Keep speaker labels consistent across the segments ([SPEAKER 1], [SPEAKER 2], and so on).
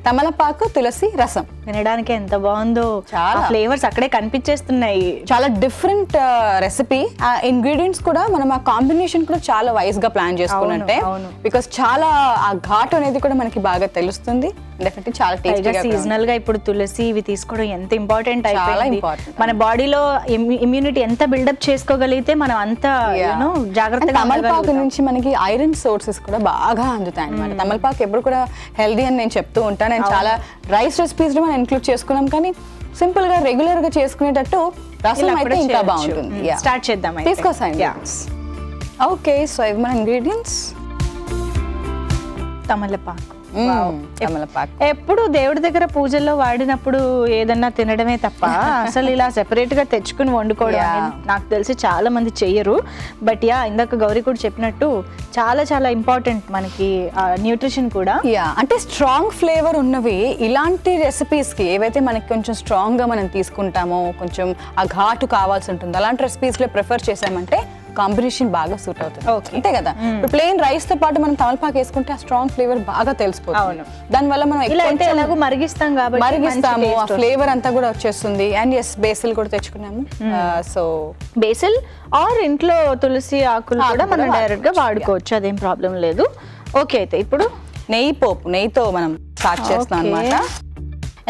[SPEAKER 1] తమలపాకు తులసి రసం.
[SPEAKER 2] వినడానికి ఎంత బాగుందో, చాలా ఫ్లేవర్స్ అక్కడే కనిపించేస్తున్నాయి.
[SPEAKER 1] చాలా డిఫరెంట్ రెసిపీ. ఆ ఇంగ్రీడియంట్స్ కూడా మనం ఆ కాంబినేషన్ కూడా చాలా వైజ్ గా ప్లాన్ చేసుకున్నట్టే, బికాస్ చాలా ఆ ఘాటు అనేది కూడా మనకి బాగా తెలుస్తుంది. డెఫినెట్లీ చాలా టేస్టీగా.
[SPEAKER 2] సీజనల్ గా ఇప్పుడు తులసి ఇవి తీసుకోవడం ఎంత ఇంపార్టెంట్ అయిపోయింది. మన బాడీలో ఇమ్యూనిటీ ఎంత బిల్డప్ చేసుకోగలిగితే మనం అంత జాగ్రత్తగా.
[SPEAKER 1] తమలపాకు నుంచి మనకి ఐరన్ సోర్సెస్ కూడా బాగా అందుతాయి అన్నమాట. తమలపాకు ఎప్పుడు కూడా హెల్దీ అని నేను చెప్తూ ఉంటాను. నేను చాలా రైస్ రెసిపీస్ లో మనం ఇంక్లూడ్ చేసుకున్నాం, కానీ సింపుల్ గా రెగ్యులర్ గా చేసుకునేటట్టు రసం అయితే ఇంకా బాగుంటుంది.
[SPEAKER 2] స్టార్ట్ చేద్దాం,
[SPEAKER 1] తీసుకోసాయండి. ఓకే, సో ఇవి మన ఇంగ్రీడియంట్స్.
[SPEAKER 2] తమలపాకు
[SPEAKER 1] తమలపాకు
[SPEAKER 2] ఎప్పుడు దేవుడి దగ్గర పూజల్లో వాడినప్పుడు ఏదన్నా తినడమే తప్ప అసలు ఇలా సెపరేట్ గా తెచ్చుకుని వండుకోవడం నాకు తెలిసి చాలా మంది చెయ్యరు. బట్ ఇందాక గౌరీ కూడా చెప్పినట్టు చాలా చాలా ఇంపార్టెంట్ మనకి న్యూట్రిషన్ కూడా.
[SPEAKER 1] అంటే స్ట్రాంగ్ ఫ్లేవర్ ఉన్నవి ఇలాంటి రెసిపీస్ కి ఏవైతే మనకి కొంచెం స్ట్రాంగ్ గా మనం తీసుకుంటామో, కొంచెం ఆ ఘాటు కావాల్సి ఉంటుంది, అలాంటి రెసిపీస్ లో ప్రిఫర్ చేసామంటే కాంబినేషన్ బాగా సూట్ అవుతుంది. అంతే కదా. ఇప్పుడు ప్లెయిన్ రైస్ తో పాటు మనం తమలపాకు వేసుకుంటే ఆ స్ట్రాంగ్ ఫ్లేవర్ బాగా తెలిసిపోతుంది. దాని వల్ల మనం మరిగిస్తాము, ఆ ఫ్లేవర్ అంతా కూడా వచ్చేస్తుంది. అండ్ ఎస్, బేసిల్ కూడా తెచ్చుకున్నాము. సో
[SPEAKER 2] బేసిల్ ఆర్ ఇంట్లో తులసి ఆకులు కూడా మనం డైరెక్ట్ గా వాడుకోవచ్చు, అదేం ప్రాబ్లం లేదు. ఓకే, అయితే ఇప్పుడు
[SPEAKER 1] నెయ్యితో మనం స్టార్ట్ చేస్తాం అన్నమాట.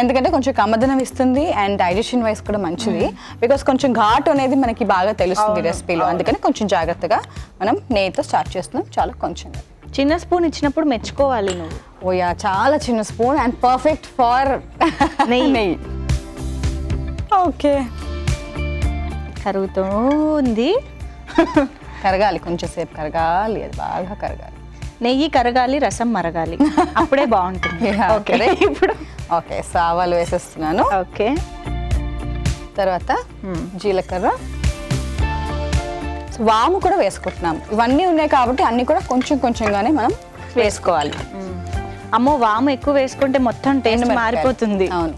[SPEAKER 1] ఎందుకంటే కొంచెం కమ్మదనం ఇస్తుంది అండ్ డైజెషన్ వైస్ కూడా మంచిది. బికాస్ కొంచెం ఘాటు అనేది మనకి బాగా తెలుస్తుంది రెసిపీలో, అందుకని కొంచెం జాగ్రత్తగా మనం నెయ్యితో స్టార్ట్ చేస్తున్నాం. చాలా కొంచెం
[SPEAKER 2] చిన్న స్పూన్ ఇచ్చినప్పుడు మెచ్చుకోవాలి నువ్వు.
[SPEAKER 1] ఓయా, చాలా చిన్న స్పూన్ అండ్ పర్ఫెక్ట్ ఫార్ నెయ్యి. ఓకే,
[SPEAKER 2] కరుగుతూ ఉంది.
[SPEAKER 1] కరగాలి, కొంచెం సేపు కరగాలి, అది బాగా కరగాలి.
[SPEAKER 2] నెయ్యి కరగాలి, రసం మరగాలి, అప్పుడే బాగుంటుంది. ఓకే, ఇప్పుడు
[SPEAKER 1] ఓకే, సో ఆవాలు వేసేస్తున్నాను.
[SPEAKER 2] ఓకే,
[SPEAKER 1] తర్వాత జీలకర్ర, వాము కూడా వేసుకుంటున్నాం. ఇవన్నీ ఉన్నాయి కాబట్టి అన్ని కూడా కొంచెం కొంచెంగానే మనం వేసుకోవాలి.
[SPEAKER 2] అమ్మో, వాము ఎక్కువ వేసుకుంటే మొత్తం టేస్ట్ మారిపోతుంది.
[SPEAKER 1] అవును.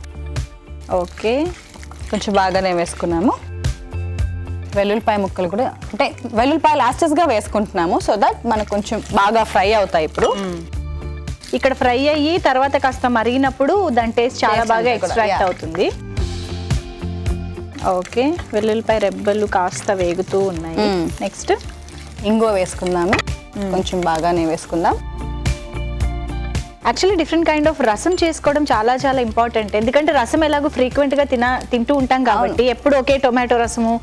[SPEAKER 2] ఓకే,
[SPEAKER 1] కొంచెం బాగానే వేసుకున్నాము. వెల్లుల్లిపాయ ముక్కలు కూడా, అంటే వెల్లుల్లిపాయ లాస్టెస్గా వేసుకుంటున్నాము సో దట్ మనకు కొంచెం బాగా ఫ్రై అవుతాయి. ఇప్పుడు
[SPEAKER 2] ఇక్కడ ఫ్రై అయ్యి తర్వాత కాస్త మరిగినప్పుడు దాని టేస్ట్ చాలా బాగా ఎక్స్ట్రాక్ట్ అవుతుంది. ఓకే, వెల్లుల్లిపాయ రెబ్బలు కాస్త వేగుతూ ఉన్నాయి. నెక్స్ట్
[SPEAKER 1] ఇంగువ వేసుకుందాము, కొంచెం బాగానే వేసుకుందాం.
[SPEAKER 2] యాక్చువల్లీ డిఫరెంట్ కైండ్ ఆఫ్ రసం చేసుకోవడం చాలా చాలా ఇంపార్టెంట్. ఎందుకంటే రసం ఎలాగో ఫ్రీక్వెంట్ గా తింటూ ఉంటాం కాబట్టి ఎప్పుడు ఒకే టొమాటో రసము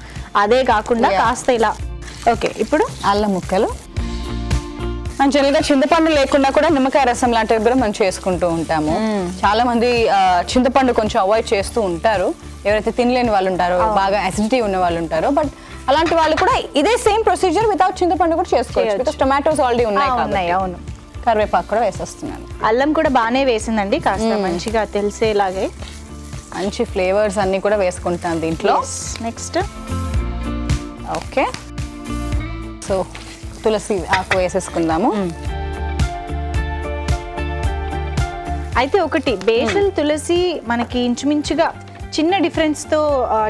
[SPEAKER 2] అదే కాకుండా కాస్త ఇలా. ఓకే, ఇప్పుడు
[SPEAKER 1] అల్లం ముక్కలు. మనం జనరల్గా చింతపండు లేకుండా కూడా నిమ్మకాయ రసం లాంటివి కూడా మనం చేసుకుంటూ ఉంటాము. చాలా మంది చింతపండు కొంచెం అవాయిడ్ చేస్తూ ఉంటారు, ఎవరైతే తినలేని వాళ్ళు ఉంటారో, బాగా అసిడిటీ ఉన్న వాళ్ళు ఉంటారో. బట్ అలాంటి వాళ్ళు కూడా ఇదే సేమ్ ప్రొసీజర్ వితౌట్ చింతపండు కూడా చేసుకోవచ్చు, బికాస్ టొమాటోస్ ఆల్రెడీ ఉన్నాయి.
[SPEAKER 2] అవును,
[SPEAKER 1] కరివేపాకు కూడా వేసేస్తున్నాను.
[SPEAKER 2] అల్లం కూడా బాగానే వేసిందండి, కాస్త మంచిగా తెలిసేలాగే.
[SPEAKER 1] మంచి ఫ్లేవర్స్ అన్ని కూడా వేసుకుంటాను దీంట్లో.
[SPEAKER 2] నెక్స్ట్
[SPEAKER 1] ఓకే, సో తులసి ఆకు వేసేసుకుందాము.
[SPEAKER 2] అయితే ఒకటి, బేసిల్ తులసి మనకి ఇంచుమించుగా చిన్న డిఫరెన్స్ తో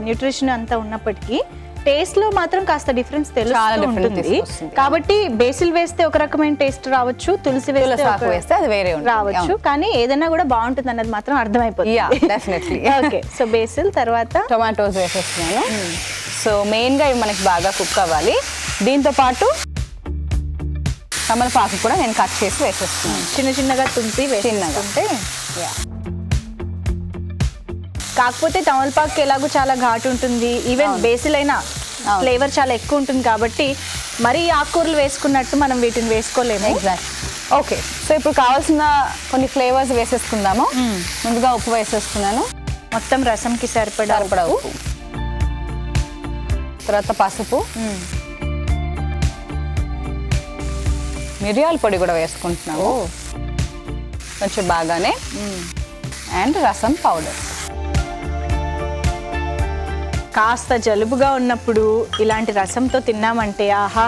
[SPEAKER 2] న్యూట్రిషన్ అంతా ఉన్నప్పటికీ టేస్ట్ లో మాత్రం కాస్త డిఫరెన్స్ తెలుస్తుంది. కాబట్టి బేసిల్ వేస్తే ఒక రకమైన టేస్ట్ రావచ్చు, తులసి వేస్తే
[SPEAKER 1] అది వేరే
[SPEAKER 2] రావచ్చు, కానీ ఏదైనా కూడా బాగుంటుంది అన్నది మాత్రం అర్థమైపోతుంది. ఓకే, సో బేసిల్ తర్వాత
[SPEAKER 1] టొమాటోస్ వేసేస్తున్నాను. సో మెయిన్ గా ఇవి మనకి బాగా కుక్ అవ్వాలి. దీంతో పాటు తమలపాకు కూడా నేను కట్ చేసి వేసేస్తున్నాను,
[SPEAKER 2] చిన్న చిన్నగా తుంపి వేసేస్తుంటే. కాకపోతే తమలపాకు ఎలాగో చాలా ఘాటు ఉంటుంది, ఈవెన్ బేసిల్ అయినా ఫ్లేవర్ చాలా ఎక్కువ ఉంటుంది కాబట్టి మరీ ఆకుకూరలు వేసుకున్నట్టు మనం వీటిని వేసుకోలేము.
[SPEAKER 1] ఓకే, సో ఇప్పుడు కావాల్సిన కొన్ని ఫ్లేవర్స్ వేసేసుకుందాము. ముందుగా ఉప్పు వేసేసుకున్నాను,
[SPEAKER 2] మొత్తం రసంకి సరిపడా
[SPEAKER 1] ఉప్పు. తర్వాత పసుపు, మిరియాల పొడి కూడా వేసుకుంటున్నాము కొంచెం బాగానే. అండ్ రసం పౌడర్.
[SPEAKER 2] కాస్త జలుబుగా ఉన్నప్పుడు ఇలాంటి రసంతో తిన్నామంటే ఆహా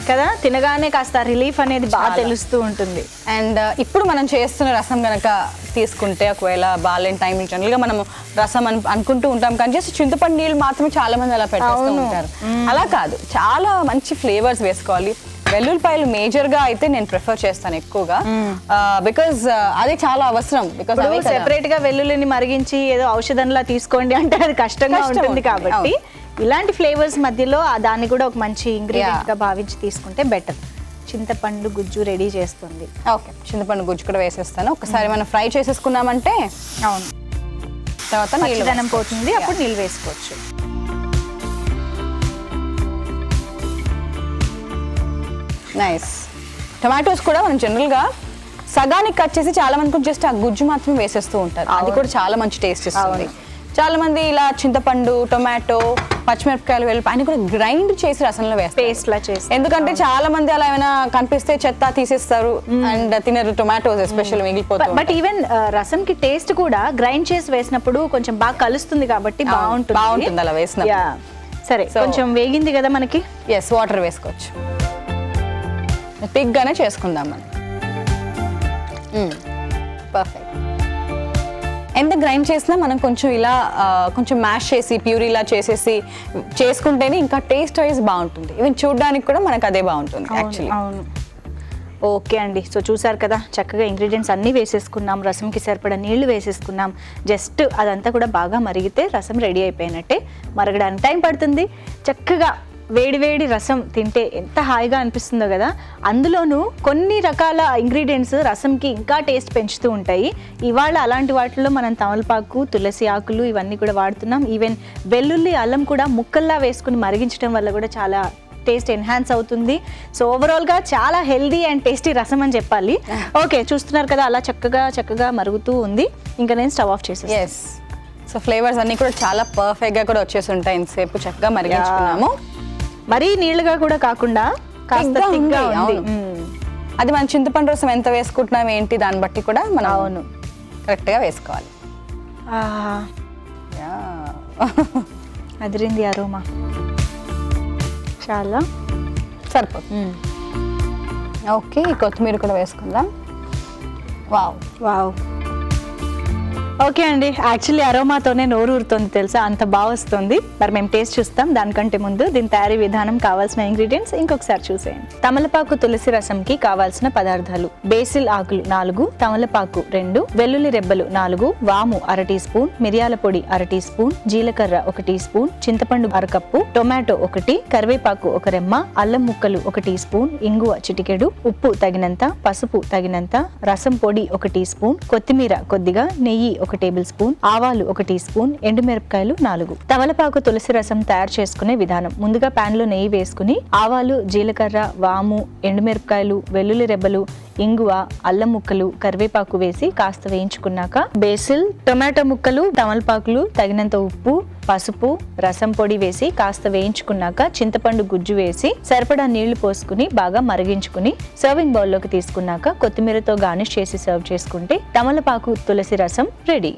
[SPEAKER 2] కదా, తినగానే కాస్త రిలీఫ్ అనేది బాగా తెలుస్తూ ఉంటుంది.
[SPEAKER 1] అండ్ ఇప్పుడు మనం చేస్తున్న రసం కనుక తీసుకుంటే, ఒకవేళ బాగాలేని టైం జనరల్గా మనం రసం అనుకుంటూ ఉంటాం కానీ జస్ట్ చింతపండు నీళ్ళు మాత్రమే చాలా మంది అలా పెట్టేస్తూ ఉంటారు. అలా కాదు, చాలా మంచి ఫ్లేవర్స్ వేసుకోవాలి. వెల్లుల్లిపాయలు మేజర్ గా అయితే నేను ప్రిఫర్ చేస్తాను ఎక్కువగా, బికాజ్ అది చాలా అవసరం. బికాజ్
[SPEAKER 2] సెపరేట్ గా వెల్లుల్లిని మరిగించి ఏదో ఔషధంలా తీసుకోండి అంటే అది కష్టంగా ఉంటుంది కాబట్టి ఇలాంటి ఫ్లేవర్స్ మధ్యలో దాన్ని కూడా ఒక మంచి ఇంగ్రీడియంట్ గా భావించి తీసుకుంటే బెటర్. చింతపండు గుజ్జు రెడీ చేస్తుంది.
[SPEAKER 1] ఓకే, చింతపండు గుజ్జు కూడా వేసేస్తాను. ఒకసారి మనం ఫ్రై చేసేసుకున్నామంటే
[SPEAKER 2] అవును
[SPEAKER 1] తర్వాత
[SPEAKER 2] నీళ్ళదనం పోతుంది, అప్పుడు నీళ్ళు వేసుకోవచ్చు.
[SPEAKER 1] నైస్. టొమాటోస్ కూడా మనం జనరల్గా సగానికి కట్ చేసి చాలా మంది జస్ట్ ఆ గుజ్జు మాత్రం వేసేస్తూ ఉంటారు. అది కూడా చాలా మంచి టేస్ట్ ఇస్తుంది. చాలా మంది ఇలా చింతపండు, టొమాటో, పచ్చిమిరపకాయలు, వెల్లుల్లి కూడా గ్రైండ్ చేసి రసంలో వేస్తారు,
[SPEAKER 2] పేస్ట్ లా చేసి.
[SPEAKER 1] ఎందుకంటే చాలా మంది అలా ఏమైనా కనిపిస్తే చెత్త తీసేస్తారు అండ్ తినరు టొమాటోస్ ఎస్పెషల్ మిగిలిపోతాయి.
[SPEAKER 2] బట్ ఈవెన్ రసం కి టేస్ట్ కూడా గ్రైండ్ చేసి వేసినప్పుడు కొంచెం బాగా కలుస్తుంది కాబట్టి బాగుంటుంది
[SPEAKER 1] అలా వేసిన.
[SPEAKER 2] సరే, కొంచెం వేగింది కదా మనకి.
[SPEAKER 1] ఎస్, వాటర్ వేసుకోవచ్చు. థిక్గానే చేసుకుందాం మనం. పర్ఫెక్ట్. ఎంత గ్రైండ్ చేసినా మనం కొంచెం ఇలా కొంచెం మ్యాష్ చేసి ప్యూరీలా చేసేసి చేసుకుంటేనే ఇంకా టేస్ట్ వైజ్ బాగుంటుంది. ఈవెన్ చూడడానికి కూడా మనకు అదే బాగుంటుంది యాక్చువల్లీ.
[SPEAKER 2] అవును. ఓకే అండి, సో చూసారు కదా, చక్కగా ఇంగ్రీడియంట్స్ అన్నీ వేసేసుకున్నాం, రసంకి సరిపడా నీళ్లు వేసేసుకున్నాం. జస్ట్ అదంతా కూడా బాగా మరిగితే రసం రెడీ అయిపోయినట్టే. మరగడానికి టైం పడుతుంది. చక్కగా వేడి రసం తింటే ఎంత హాయిగా అనిపిస్తుందో కదా. అందులోనూ కొన్ని రకాల ఇంగ్రీడియంట్స్ రసంకి ఇంకా టేస్ట్ పెంచుతూ ఉంటాయి. ఇవాళ అలాంటి వాటిల్లో మనం తమలపాకు, తులసి ఆకులు ఇవన్నీ కూడా వాడుతున్నాం. ఈవెన్ వెల్లుల్లి, అల్లం కూడా ముక్కల్లా వేసుకుని మరిగించడం వల్ల కూడా చాలా టేస్ట్ ఎన్హాన్స్ అవుతుంది. సో ఓవరాల్గా చాలా హెల్దీ అండ్ టేస్టీ రసం అని చెప్పాలి. ఓకే, చూస్తున్నారు కదా అలా చక్కగా మరుగుతూ ఉంది. ఇంకా నేను స్టవ్ ఆఫ్ చేసేసి.
[SPEAKER 1] ఎస్, సో ఫ్లేవర్స్ అన్నీ కూడా చాలా పర్ఫెక్ట్గా కూడా వచ్చేసి ఉంటాయి. ఇంతసేపు చక్కగా మరిగించుకున్నాము.
[SPEAKER 2] మరీ నీళ్ళుగా కూడా కాకుండా కాస్త థిక్గా ఉంది.
[SPEAKER 1] అది మనం చింతపండు రసం ఎంత వేసుకుంటున్నాం ఏంటి దాన్ని బట్టి కూడా మనం
[SPEAKER 2] అవును
[SPEAKER 1] కరెక్ట్గా వేసుకోవాలి.
[SPEAKER 2] అదిరింది అరోమా, చాలా
[SPEAKER 1] సరిపోతుంది. ఓకే, కొత్తిమీర కూడా వేసుకుందాం. వావ్.
[SPEAKER 2] ఓకే అండి, యాక్చువల్లీ అరోమాతోనే నోరు ఊరుతుంది తెలుసా, అంత బాగా వస్తుంది. మరి మేము టేస్ట్ చూస్తాం. దానికంటే ముందు దీని తయారీ విధానం, కావాల్సిన ఇంగ్రీడియంట్స్ ఇంకొకసారి చూసేయండి. తమలపాకు తులసి రసంకి కావాల్సిన పదార్థాలు: బేసిల్ ఆకులు 4, తమలపాకు 2, వెల్లుల్లి రెబ్బలు 4, వాము 1/2 టీ స్పూన్, మిరియాల పొడి 1/2 టీ స్పూన్, జీలకర్ర 1 టీ స్పూన్, చింతపండు 1 కప్పు, టొమాటో 1, కరివేపాకు 1 రెమ్మ, అల్లం ముక్కలు 1 టీ స్పూన్, ఇంగువ చిటికెడు, ఉప్పు తగినంత, పసుపు తగినంత, రసం పొడి 1 టీ స్పూన్, కొత్తిమీర కొద్దిగా, నెయ్యి 1 టేబుల్ స్పూన్, ఆవాలు 1 టీ స్పూన్, ఎండుమిరపకాయలు 4. తమలపాకు తులసి రసం తయారు చేసుకునే విధానం: ముందుగా పాన్ లో నెయ్యి వేసుకుని ఆవాలు, జీలకర్ర, వాము, ఎండుమిరపకాయలు, వెల్లుల్లి రెబ్బలు, ఇంగువ, అల్లం ముక్కలు, కరివేపాకు వేసి కాస్త వేయించుకున్నాక బేసిల్, టొమాటో ముక్కలు, తమలపాకులు, తగినంత ఉప్పు, పసుపు, రసం పొడి వేసి కాస్త వేయించుకున్నాక చింతపండు గుజ్జు వేసి సరిపడా నీళ్లు పోసుకుని బాగా మరిగించుకుని సర్వింగ్ బౌల్లోకి తీసుకున్నాక కొత్తిమీరతో గార్నిష్ చేసి సర్వ్ చేసుకుంటే తమలపాకు తులసి రసం రెడీ.